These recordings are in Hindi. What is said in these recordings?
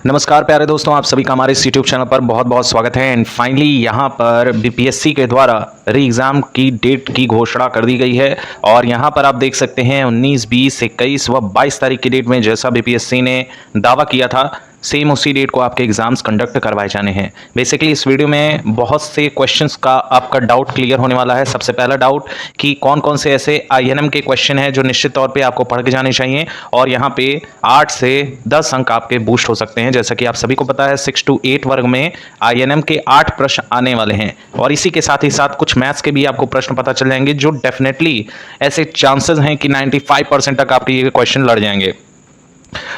नमस्कार प्यारे दोस्तों, आप सभी का हमारे इस यूट्यूब चैनल पर बहुत बहुत स्वागत है। एंड फाइनली यहाँ पर बीपीएससी के द्वारा री एग्ज़ाम की डेट की घोषणा कर दी गई है। और यहाँ पर आप देख सकते हैं 19, 20, 21 व 22 तारीख की डेट में जैसा बीपीएससी ने दावा किया था, सेम उसी डेट को आपके एग्जाम्स कंडक्ट करवाए जाने हैं। बेसिकली इस वीडियो में बहुत से क्वेश्चंस का आपका डाउट क्लियर होने वाला है। सबसे पहला डाउट कि कौन कौन से ऐसे आईएनएम के क्वेश्चन हैं जो निश्चित तौर पे आपको पढ़ के जाने चाहिए और यहाँ पे 8 से 10 अंक आपके बूस्ट हो सकते हैं। जैसा कि आप सभी को पता है 6 to 8 वर्ग में आईएनएम के 8 प्रश्न आने वाले हैं और इसी के साथ ही साथ कुछ मैथ्स के भी आपको प्रश्न पता चल जाएंगे जो डेफिनेटली ऐसे चांसेस हैं कि 95% तक आपके ये क्वेश्चन लड़ जाएंगे।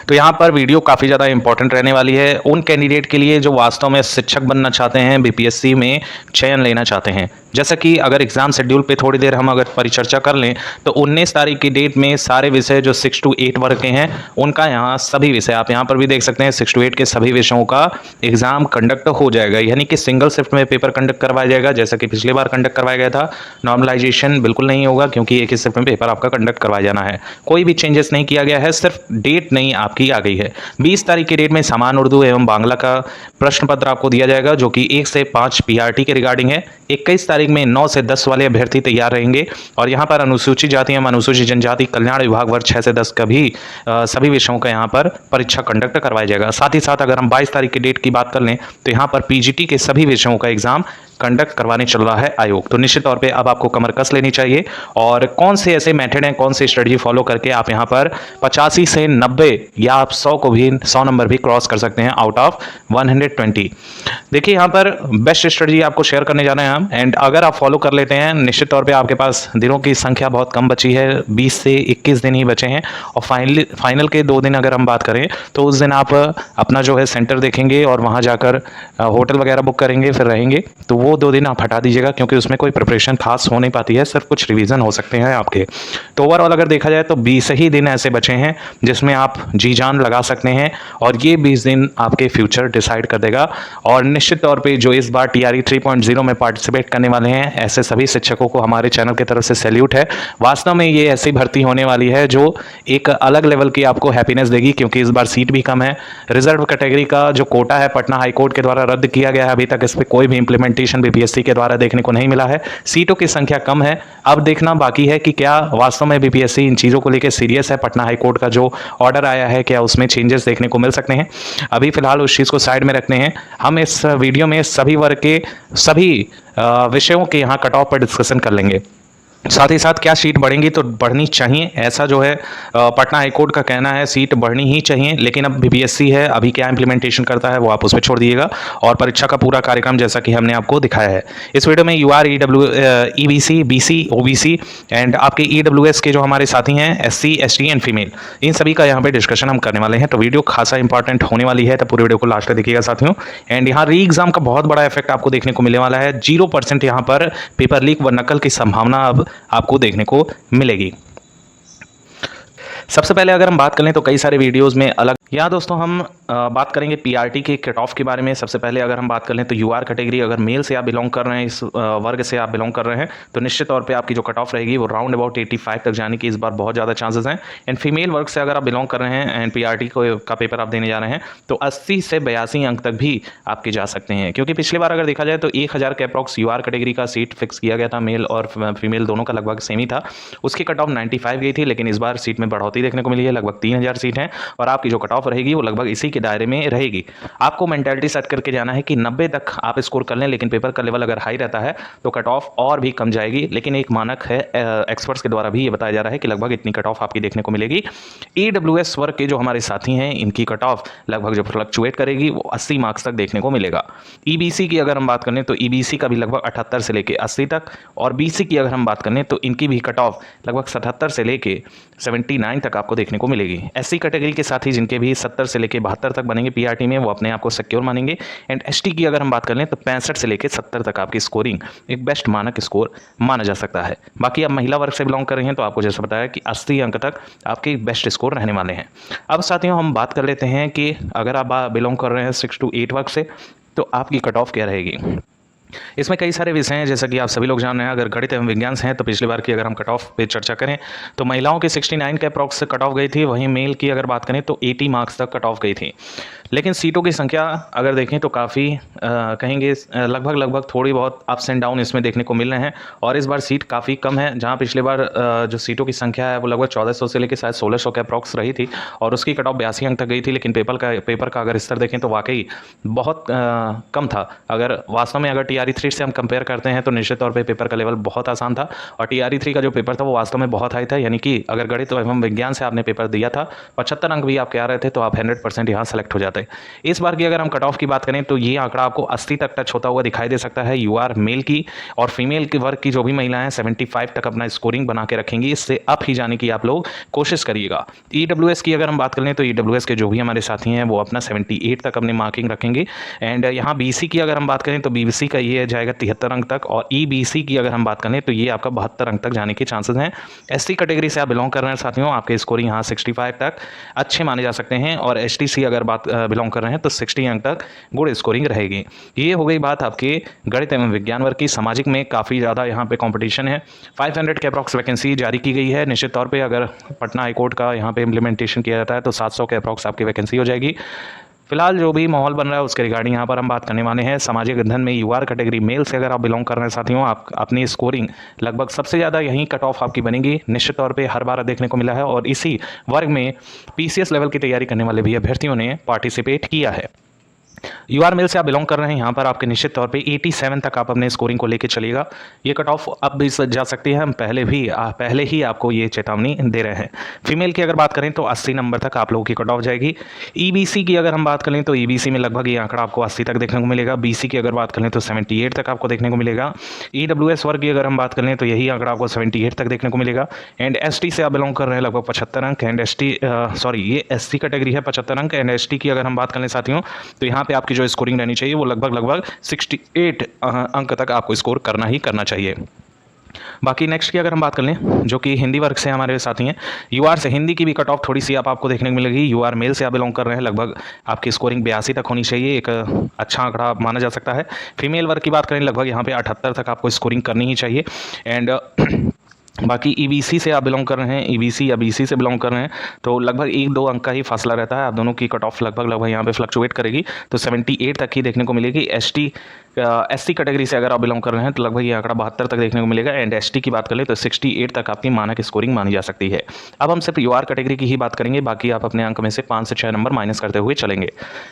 तो यहाँ पर वीडियो काफ़ी ज़्यादा इंपॉर्टेंट रहने वाली है उन कैंडिडेट के लिए जो वास्तव में शिक्षक बनना चाहते हैं, बीपीएससी में चयन लेना चाहते हैं। जैसा कि अगर एग्जाम शेड्यूल पे थोड़ी देर हम अगर परिचर्चा कर लें तो 19 तारीख की डेट में सारे विषय जो 6 to 8 वर्ग के हैं उनका यहाँ सभी विषय आप यहाँ पर भी देख सकते हैं 6 to 8 के सभी विषयों का एग्जाम कंडक्ट हो जाएगा, यानी कि सिंगल शिफ्ट में पेपर कंडक्ट करवाया जाएगा जैसा कि पिछली बार कंडक्ट करवाया गया था। नॉर्मलाइजेशन बिल्कुल नहीं होगा क्योंकि एक ही शिफ्ट में पेपर आपका कंडक्ट करवाया जाना है। कोई भी चेंजेस नहीं किया गया है, सिर्फ डेट नहीं आपकी आ गई है। 20 तारीख की डेट में सामान्य उर्दू एवं बांग्ला का प्रश्न पत्र आपको दिया जाएगा जो कि 1 से 5 पीआरटी के रिगार्डिंग है। 21 तारीख में 9 से 10 वाले अभ्यर्थी तैयार रहेंगे और यहाँ पर अनुसूचित जाति एवं अनुसूचित जनजाति कल्याण विभाग वर्ग 6 से 10 का भी सभी विषयों का यहाँ पर परीक्षा कंडक्ट करवाया जाएगा। साथ ही साथ अगर हम 22 तारीख की डेट की बात कर लें तो यहाँ पर पीजीटी के सभी विषयों का एग्जाम कंडक्ट करवाने चल रहा है आयोग। तो निश्चित तौर पे अब आपको कमर कस लेनी चाहिए और कौन से ऐसे मेथड हैं, कौन से स्ट्रेटजी फॉलो करके आप यहाँ पर 85 से 90 या आप 100 को भी 100 नंबर भी क्रॉस कर सकते हैं आउट ऑफ 120। देखिए यहाँ पर बेस्ट स्ट्रेटजी आपको शेयर करने जा रहे हैं हम, एंड अगर आप फॉलो कर लेते हैं निश्चित तौर पे आपके पास दिनों की संख्या बहुत कम बची है, 20 से 21 दिन ही बचे हैं। और फाइनल के 2 दिन अगर हम बात करें तो उस दिन आप अपना जो है सेंटर देखेंगे और वहाँ जाकर होटल वगैरह बुक करेंगे, फिर रहेंगे। तो वो 2 दिन आप हटा दीजिएगा क्योंकि उसमें कोई प्रिपरेशन खास हो नहीं पाती है, सिर्फ कुछ रिवीजन हो सकते हैं आपके। तो ओवरऑल अगर देखा जाए तो 20 ही दिन ऐसे बचे हैं जिसमें आप जी जान लगा सकते हैं और ये 20 दिन आपके फ्यूचर डिसाइड कर देगा। और निश्चित तौर पे जो इस बार टीआरई 3.0 में पार्टिसिपेट करने वाले हैं ऐसे सभी शिक्षकों को हमारे चैनल की तरफ से सैल्यूट है। वास्तव में ये ऐसी भर्ती होने वाली है जो एक अलग लेवल की आपको हैप्पीनेस देगी क्योंकि इस बार सीट भी कम है। रिजर्व कैटेगरी का जो कोटा है पटना हाईकोर्ट के द्वारा रद्द किया गया है, अभी तक इस पर कोई भी इंप्लीमेंटेशन बीपीएससी के द्वारा देखने को नहीं मिला है। सीटों की संख्या कम है, अब देखना बाकी है कि क्या वास्तव में बीपीएससी इन चीज़ों को लेकर सीरियस है। पटना हाईकोर्ट का जो ऑर्डर आया है क्या उसमें चेंजेस देखने को मिल सकते हैं। अभी फिलहाल उस चीज़ को साइड में रखते हैं। हम इस वीडियो में सभी वर्ग के सभी विषयों के यहाँ कट ऑफ पर डिस्कशन कर लेंगे। साथ ही साथ क्या सीट बढ़ेंगी तो बढ़नी चाहिए, ऐसा जो है पटना हाईकोर्ट का कहना है, सीट बढ़नी ही चाहिए। लेकिन अब बीपीएससी है, अभी क्या इंप्लीमेंटेशन करता है वो आप उस पर छोड़ दिएगा और परीक्षा का पूरा कार्यक्रम जैसा कि हमने आपको दिखाया है इस वीडियो में। UR EBC BC OBC and आपके ईडब्ल्यूएस के जो हमारे साथी हैं एससी एसटी एंड फीमेल, इन सभी का यहाँ पे डिस्कशन हम करने वाले हैं। तो वीडियो खासा इंपॉर्टेंट होने वाली है, तो पूरे वीडियो को लास्ट तक देखिएगा साथियों। एंड यहाँ री एग्जाम का बहुत बड़ा इफेक्ट आपको देखने को मिलने वाला है। 0% यहाँ पर पेपर लीक व नकल की संभावना अब आपको देखने को मिलेगी। सबसे पहले अगर हम बात करें तो कई सारे वीडियोस में अलग, यहाँ दोस्तों हम बात करेंगे पीआरटी के कट ऑफ के बारे में। सबसे पहले अगर हम बात कर लें तो यूआर कैटेगरी, अगर मेल से आप बिलोंग कर रहे हैं, इस वर्ग से आप बिलोंग कर रहे हैं तो निश्चित तौर पे आपकी जो कट ऑफ रहेगी वो राउंड अबाउट 85 तक जाने की इस बार बहुत ज़्यादा चांसेस हैं। एंड फीमेल वर्ग से अगर आप बिलोंग कर रहे हैं एंड पीआरटी का पेपर आप देने जा रहे हैं तो 80 से 82 अंक तक भी आपके जा सकते हैं, क्योंकि पिछली बार अगर देखा जाए तो 1000 के अप्रॉक्स यूआर कैटेगरी का सीट फिक्स किया गया था। मेल और फीमेल दोनों का लगभग सेम ही था, उसकी कट ऑफ 95 गई थी। लेकिन इस बार सीट में बढ़ोतरी देखने को मिली है, लगभग 3000 सीट हैं और आपकी जो कट ऑफ रहेगी वो लगभग इसी के दायरे में रहेगी। आपको मेंटालिटी सेट करके जाना है कि 90 तक आप स्कोर कर लें, लेकिन पेपर का लेवल अगर हाई रहता है तो कट ऑफ और भी कम जाएगी। लेकिन एक मानक है, एक्सपर्ट्स के द्वारा भी ये बताया जा रहा है कि लगभग इतनी कट ऑफ आपकी देखने को मिलेगी। ईडब्ल्यूएस वर्ग के जो हमारे साथी हैं इनकी कट ऑफ लगभग जो फ्लक्चुएट करेगी वो 80 मार्क्स तक देखने को मिलेगा। ईबीसी की अगर हम बात करें तो ईबीसी का भी लगभग 78 से लेकर 80 तक, और बीसी की अगर हम बात करें तो इनकी भी कट ऑफ लगभग 77 से लेकर 79 तक आपको देखने को मिलेगी। एससी कैटेगरी के साथ ही जिनके भी 70 से लेकर 72 तक बनेंगे पीआरटी में वो अपने आप को सिक्योर मानेंगे। एंड एसटी की अगर हम बात कर लें तो 65 से लेकर 70 तक आपकी स्कोरिंग एक बेस्ट मानक स्कोर माना जा सकता है। बाकी आप महिला वर्ग से बिलोंग कर रहे हैं तो आपको जैसा बताया कि 80 अंक तक आपके बेस्ट स्कोर रहने वाले हैं। अब साथियों हम बात कर लेते हैं कि अगर आप बिलोंग कर रहे हैं 6 to 8 वर्ग से तो आपकी कट ऑफ क्या रहेगी। इसमें कई सारे विषय हैं, जैसा कि आप सभी लोग जान रहे हैं। अगर गणित एवं विज्ञान से हैं तो पिछली बार की अगर हम कट ऑफ पे चर्चा करें तो महिलाओं की 69 के अप्रॉक्स कट ऑफ गई थी, वहीं मेल की अगर बात करें तो 80 मार्क्स तक कट ऑफ गई थी। लेकिन सीटों की संख्या अगर देखें तो काफ़ी कहेंगे लगभग लगभग थोड़ी बहुत अप्स एंड डाउन इसमें देखने को मिल रहे हैं। और इस बार सीट काफ़ी कम है, जहां पिछली बार जो सीटों की संख्या है वो लगभग 1400 से लेकर शायद 1600 के अप्रॉक्स रही थी और उसकी कट ऑफ 82 अंक तक गई थी। लेकिन पेपर का अगर स्तर देखें तो वाकई बहुत कम था। अगर वास्तव में अगर TRE 3 से हम कंपेयर करते हैं तो निश्चित तौर पे पेपर का लेवल बहुत आसान था और TRE 3 का जो पेपर था वो वास्तव में बहुत हाई था। यानी कि अगर गणित एवं विज्ञान से आपने पेपर दिया था, 75 अंक भी आपके आ रहे थे तो आप 100% यहाँ सेलेक्ट हो जाते। इस बार की अगर हम कट ऑफ की बात करें तो ये आंकड़ा आपको 80 तक टच होता हुआ दिखाई दे सकता है। UR मेल की और फीमेल के वर्ग की जो भी महिलाएं हैं 75 तक अपना स्कोरिंग बना के रखेंगी। इससे अप ही जाने की आप लोग कोशिश करिएगा। EWS की अगर हम बात करें तो EWS के जो भी हमारे साथी हैं वो अपना 78 तक अपनी मार्किंग रखेंगे। एंड यहाँ BC की अगर हम बात करें तो BC का ये जाएगा 73 अंक तक और EBC की अगर हम बात करें तो ये आपका 72 अंक तक जाने के चांसेस हैं। ST कैटेगरी से आप बिलोंग कर रहे हैं साथियों, आपके स्कोरिंग यहाँ 65 तक अच्छे माने जा सकते हैं और STC अगर बात बिलोंग कर रहे हैं तो 60 अंक तक गुड स्कोरिंग रहेगी। ये हो गई बात आपके गणित एवं विज्ञान वर्ग की। सामाजिक में काफ़ी ज़्यादा यहाँ पे कंपटीशन है। 500 के अप्रॉक्स वैकेंसी जारी की गई है। निश्चित तौर पे अगर पटना हाईकोर्ट का यहाँ पे इम्प्लीमेंटेशन किया जाता है तो 700 के अप्रॉक्स आपकी वैकेंसी हो जाएगी। फिलहाल जो भी माहौल बन रहा है उसके रिगार्डिंग यहाँ पर हम बात करने वाले हैं। सामाजिक अध्ययन में UR कैटेगरी मेल से अगर आप बिलोंग कर रहे हैं साथियों, आप अपनी स्कोरिंग लगभग सबसे ज़्यादा यहीं कट ऑफ आपकी बनेगी। निश्चित तौर पे हर बार देखने को मिला है और इसी वर्ग में PCS लेवल की तैयारी करने वाले भी अभ्यर्थियों ने पार्टिसिपेट किया है। UR मेल से आप बिलोंग कर रहे हैं, यहाँ पर आपके निश्चित तौर पे 87 तक आप अपने स्कोरिंग को लेकर चलिएगा। ये कट ऑफ अब भी जा सकती है, हम पहले ही आपको ये चेतावनी दे रहे हैं। फीमेल की अगर बात करें तो 80 नंबर तक आप लोगों की कट ऑफ जाएगी। EBC की अगर हम बात करें तो EBC में लगभग ये आंकड़ा आपको 80 तक देखने को मिलेगा। BC की अगर बात करें तो 78 तक आपको देखने को मिलेगा। EWS वर्ग की अगर हम बात करें तो यही आंकड़ा आपको 78 तक देखने को मिलेगा। एंड ST से आप बिलोंग कर रहे हैं लगभग 75 अंक। एंड ये SC कैटेगरी है 75 अंक। एंड ST की अगर हम बात करें साथियों तो यहाँ पे आपकी जो स्कोरिंग रहनी चाहिए वो लगभग 68 अंक तक आपको स्कोर करना ही करना चाहिए। बाकी नेक्स्ट की अगर हम बात कर लें जो कि हिंदी वर्ग से हमारे साथी हैं, UR से हिंदी की भी कट ऑफ थोड़ी सी आपको देखने को मिलेगी। UR मेल से आप बिलोंग कर रहे हैं, लगभग आपकी स्कोरिंग 82 तक होनी चाहिए, एक अच्छा आंकड़ा माना जा सकता है। फीमेल वर्ग की बात करें लगभग यहाँ पे 78 तक आपको स्कोरिंग करनी ही चाहिए। एंड बाकी EBC से आप बिलोंग कर रहे हैं, EBC या BC से बिलोंग कर रहे हैं तो लगभग 1-2 अंक का ही फासला रहता है। आप दोनों की कट ऑफ लगभग यहाँ पे फ्लक्चुएट करेगी तो 78 तक ही देखने को मिलेगी। SC कैटेगरी से अगर आप बिलोंग कर रहे हैं तो लगभग ये आंकड़ा 72 तक देखने को मिलेगा। एंड ST की बात करें तो 68 तक आपकी मानक स्कोरिंग मानी जा सकती है। अब हम सिर्फ UR कैटेगरी की ही बात करेंगे, बाकी आप अपने अंक में से 5 से 6 नंबर माइनस करते हुए चलेंगे।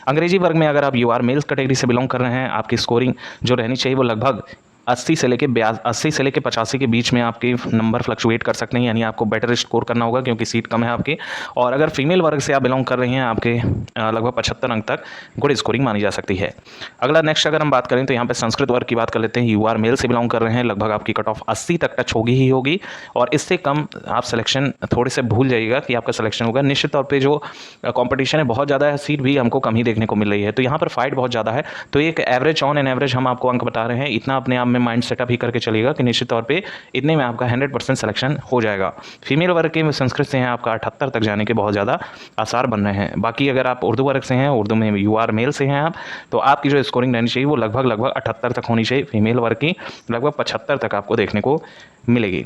अंग्रेजी वर्ग में अगर आप UR मेल्स कैटेगरी से बिलोंग कर रहे हैं, आपकी स्कोरिंग जो रहनी चाहिए वो लगभग 80 से लेके 85 के बीच में आपके नंबर फ्लक्चुएट कर सकते हैं, यानी आपको बेटर स्कोर करना होगा क्योंकि सीट कम है आपकी। और अगर फीमेल वर्ग से आप बिलोंग कर रही हैं, आपके लगभग 75 अंक तक गुड स्कोरिंग मानी जा सकती है। अगला नेक्स्ट अगर हम बात करें तो यहाँ पे संस्कृत वर्ग की बात कर लेते हैं। UR मेल से बिलोंग कर रहे हैं, लगभग आपकी कट ऑफ 80 तक टच होगी ही होगी और इससे कम आप सिलेक्शन थोड़े से भूल जाइएगा कि आपका सिलेक्शन होगा। निश्चित तौर पर जो कॉम्पिटिशन है बहुत ज़्यादा है, सीट भी हमको कम ही देखने को मिल रही है तो यहाँ पर फाइट बहुत ज़्यादा है। तो एक एवरेज ऑन एन एवरेज हम आपको अंक बता रहे हैं, इतना अपने आप में माइंड सेटअप ही करके चलिएगा कि निश्चित तौर पे इतने में आपका 100% सिलेक्शन हो जाएगा। फीमेल वर्ग के संस्कृत से हैं, आपका 78 तक जाने के बहुत ज़्यादा आसार बन रहे हैं। बाकी अगर आप उर्दू वर्ग से हैं, उर्दू में UR मेल से हैं आप, तो आपकी जो स्कोरिंग रहनी चाहिए वो लगभग 78 तक होनी चाहिए। फीमेल वर्ग की लगभग 75 तक आपको देखने को मिलेगी।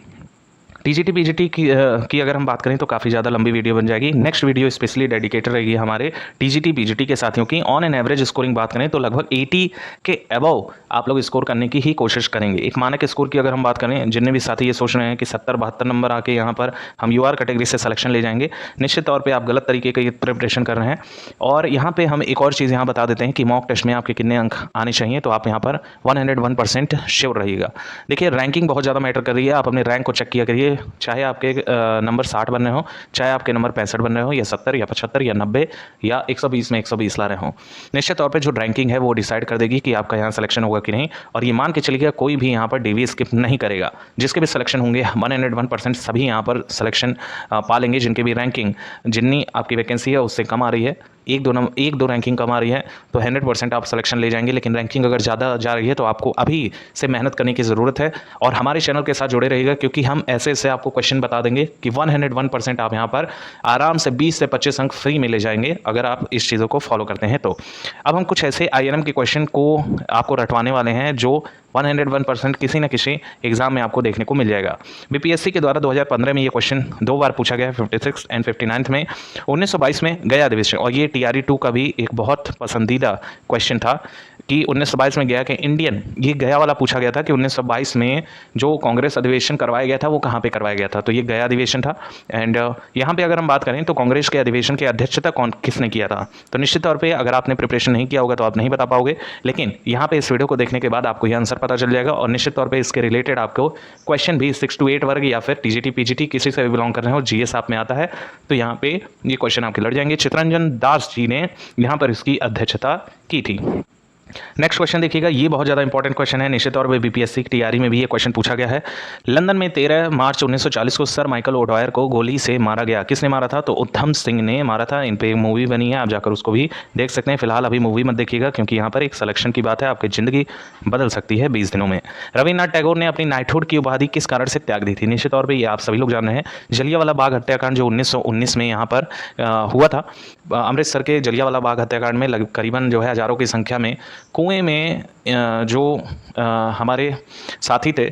TGT PGT की अगर हम बात करें तो काफ़ी ज़्यादा लंबी वीडियो बन जाएगी। नेक्स्ट वीडियो स्पेशली डेडिकेटेड रहेगी हमारे TGT PGT के साथियों की। ऑन एन एवरेज स्कोरिंग बात करें तो लगभग 80 के अबव आप लोग स्कोर करने की ही कोशिश करेंगे। एक मानक स्कोर की अगर हम बात करें, जितने भी साथी ये सोच रहे हैं कि 70-72 नंबर आके यहाँ पर हम UR कैटेगरी से सिलेक्शन ले जाएंगे, निश्चित तौर पर आप गलत तरीके का प्रिपरेशन कर रहे हैं। और यहाँ पर हम एक और चीज़ यहाँ बता देते हैं कि मॉक टेस्ट में आपके कितने अंक आने चाहिए, तो आप यहाँ पर 101% श्योर रहिएगा। देखिए रैंकिंग बहुत ज़्यादा मैटर कर रही है, आप अपने रैंक को चेक किया करिए, चाहे आपके नंबर 60 बन रहे हो, चाहे आपके नंबर 65 बन रहे हो, या 70 या 75 या 90 या 120 में 120 ला रहे हो। निश्चित तौर पे जो रैंकिंग है वो डिसाइड कर देगी कि आपका यहाँ सिलेक्शन होगा कि नहीं। और ये मान के चलिएगा कोई भी यहाँ पर DV स्किप नहीं करेगा। जिसके भी सिलेक्शन होंगे 101% सभी यहाँ पर सिलेक्शन पा लेंगे। जिनके भी रैंकिंग जितनी आपकी वैकेंसी है उससे कम आ रही है, एक दो रैंकिंग कम आ रही है, तो 100% आप सिलेक्शन ले जाएंगे। लेकिन रैंकिंग अगर ज़्यादा जा रही है तो आपको अभी से मेहनत करने की ज़रूरत है और हमारे चैनल के साथ जुड़े रहिएगा, क्योंकि हम ऐसे आपको क्वेश्चन बता देंगे कि 101% आप यहाँ पर आराम से 20 से 25 अंक फ्री में ले जाएंगे अगर आप इस चीज़ों को फॉलो करते हैं तो। अब हम कुछ ऐसे INM के क्वेश्चन को आपको रटवाने वाले हैं जो 101% किसी न किसी एग्जाम में आपको देखने को मिल जाएगा। बीपीएससी के द्वारा 2015 में ये क्वेश्चन 2 बार पूछा गया है, 56 एंड 59 में। 1922 में गया अधिवेशन, और ये TRE 2 का भी एक बहुत पसंदीदा क्वेश्चन था कि 1922 में गया कि इंडियन, ये गया वाला पूछा गया था कि 1922 में जो कांग्रेस अधिवेशन करवाया गया था वो कहाँ पे करवाया गया था, तो ये गया अधिवेशन था। एंड यहाँ पे अगर हम बात करें तो कांग्रेस के अधिवेशन की अध्यक्षता किसने किया था, तो निश्चित तौर पे अगर आपने प्रिपरेशन नहीं किया होगा तो आप नहीं बता पाओगे, लेकिन यहाँ पे इस वीडियो को देखने के बाद आपको ये आंसर पता चल जाएगा। और निश्चित तौर पे इसके रिलेटेड आपको क्वेश्चन भी 6 to 8 वर्ग या फिर TGT PGT किसी से भी बिलोंग कर रहे हो, GS आप में आता है तो यहाँ पे ये क्वेश्चन आपके लड़ जाएंगे। चितरंजन दास जी ने यहाँ पर इसकी अध्यक्षता की थी। नेक्स्ट क्वेश्चन देखिएगा, ये बहुत ज़्यादा इंपॉर्टेंट क्वेश्चन है, निश्चित तौर पे बीपीएससी की TRE में भी ये क्वेश्चन पूछा गया है। लंदन में 13 मार्च 1940 को सर माइकल ओडवायर को गोली से मारा गया, किसने मारा था, तो उधम सिंह ने मारा था। इन पे एक मूवी बनी है, आप जाकर उसको भी देख सकते हैं। फिलहाल अभी मूवी मत देखिएगा क्योंकि यहाँ पर एक सिलेक्शन की बात है, आपकी ज़िंदगी बदल सकती है 20 दिनों में। रविन्द्रनाथ टैगोर ने अपनी नाइटहुड की उपाधि किस कारण से त्याग दी थी, निश्चित तौर पर ये आप सभी लोग जान रहे हैं, जलियांवाला बाग हत्याकांड जो 1919 में यहाँ पर हुआ था। अमृतसर के जलियांवाला बाग हत्याकांड में करीबन जो है हज़ारों की संख्या में कुएं में जो हमारे साथी थे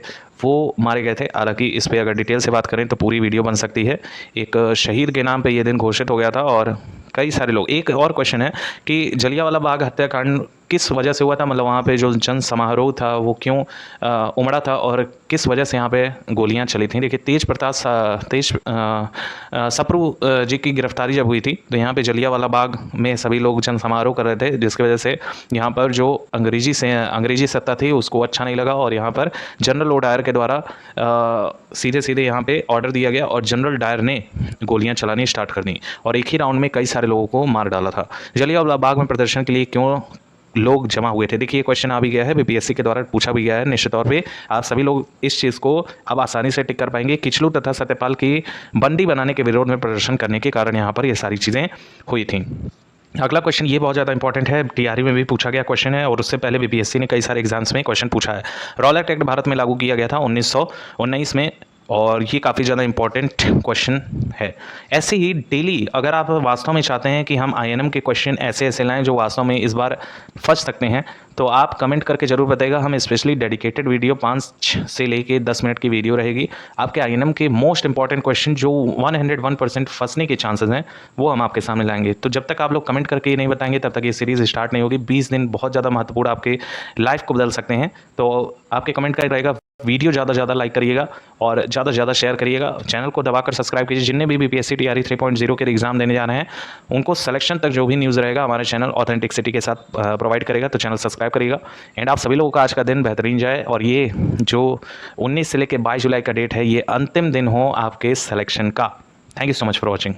वो मारे गए थे। हालांकि इस पे अगर डिटेल से बात करें तो पूरी वीडियो बन सकती है। एक शहीद के नाम पे ये दिन घोषित हो गया था और कई सारे लोग। एक और क्वेश्चन है कि जलियांवाला बाग हत्याकांड किस वजह से हुआ था, मतलब वहाँ पे जो जन समारोह था वो क्यों उमड़ा था और किस वजह से यहाँ पे गोलियाँ चली थी। देखिए तेज सप्रू जी की गिरफ्तारी जब हुई थी तो यहाँ पे जलियांवाला बाग में सभी लोग जन समारोह कर रहे थे, जिसकी वजह से यहाँ पर जो अंग्रेजी सत्ता थी उसको अच्छा नहीं लगा और यहाँ पर जनरल ओडायर के द्वारा सीधे सीधे यहाँ पे ऑर्डर दिया गया और जनरल डायर ने गोलियाँ चलानी स्टार्ट कर दी और एक ही राउंड में कई सारे लोगों को मार डाला था। जलियांवाला बाग में प्रदर्शन के लिए क्यों लोग जमा हुए थे, देखिए क्वेश्चन आ भी गया है, बीपीएससी के द्वारा पूछा भी गया है। निश्चित तौर पे आप सभी लोग इस चीज़ को अब आसानी से टिक कर पाएंगे। किचलू तथा सत्यपाल की बंदी बनाने के विरोध में प्रदर्शन करने के कारण यहाँ पर ये सारी चीज़ें हुई थी। अगला क्वेश्चन ये बहुत ज़्यादा इंपॉर्टेंट है, TRE में भी पूछा गया क्वेश्चन है और उससे पहले बीपीएससी ने कई सारे एग्जाम्स में क्वेश्चन पूछा है। रॉलेट एक्ट भारत में लागू किया गया था 1919 में और ये काफ़ी ज़्यादा इंपॉर्टेंट क्वेश्चन है। ऐसे ही डेली अगर आप वास्तव में चाहते हैं कि हम INM के क्वेश्चन ऐसे लाएं जो वास्तव में इस बार फंस सकते हैं तो आप कमेंट करके ज़रूर बताइएगा। हम स्पेशली डेडिकेटेड वीडियो 5 से लेके 10 मिनट की वीडियो रहेगी। आपके INM के मोस्ट इंपॉर्टेंट क्वेश्चन जो 101% फंसने के चांसेस हैं वो हम आपके सामने लाएंगे। तो जब तक आप लोग कमेंट करके नहीं बताएंगे तब तक ये सीरीज़ स्टार्ट नहीं होगी। 20 दिन बहुत ज़्यादा महत्वपूर्ण आपके लाइफ को बदल सकते हैं, तो आपके कमेंट का रहेगा। वीडियो ज़्यादा से ज़्यादा लाइक करिएगा और ज़्यादा से ज़्यादा शेयर करिएगा। चैनल को दबाकर सब्सक्राइब कीजिए। जितने भी बीपीएससी TRE 3.0 के एग्जाम देने जा रहे हैं उनको सिलेक्शन तक जो भी न्यूज़ रहेगा हमारे चैनल ऑथेंटिसिटी के साथ प्रोवाइड करेगा, तो चैनल सब्सक्राइब करिएगा। एंड आप सभी लोगों का आज का दिन बेहतरीन जाए और ये जो 19 से लेकर 22 जुलाई का डेट है ये अंतिम दिन हो आपके सिलेक्शन का। Thank you so much for watching.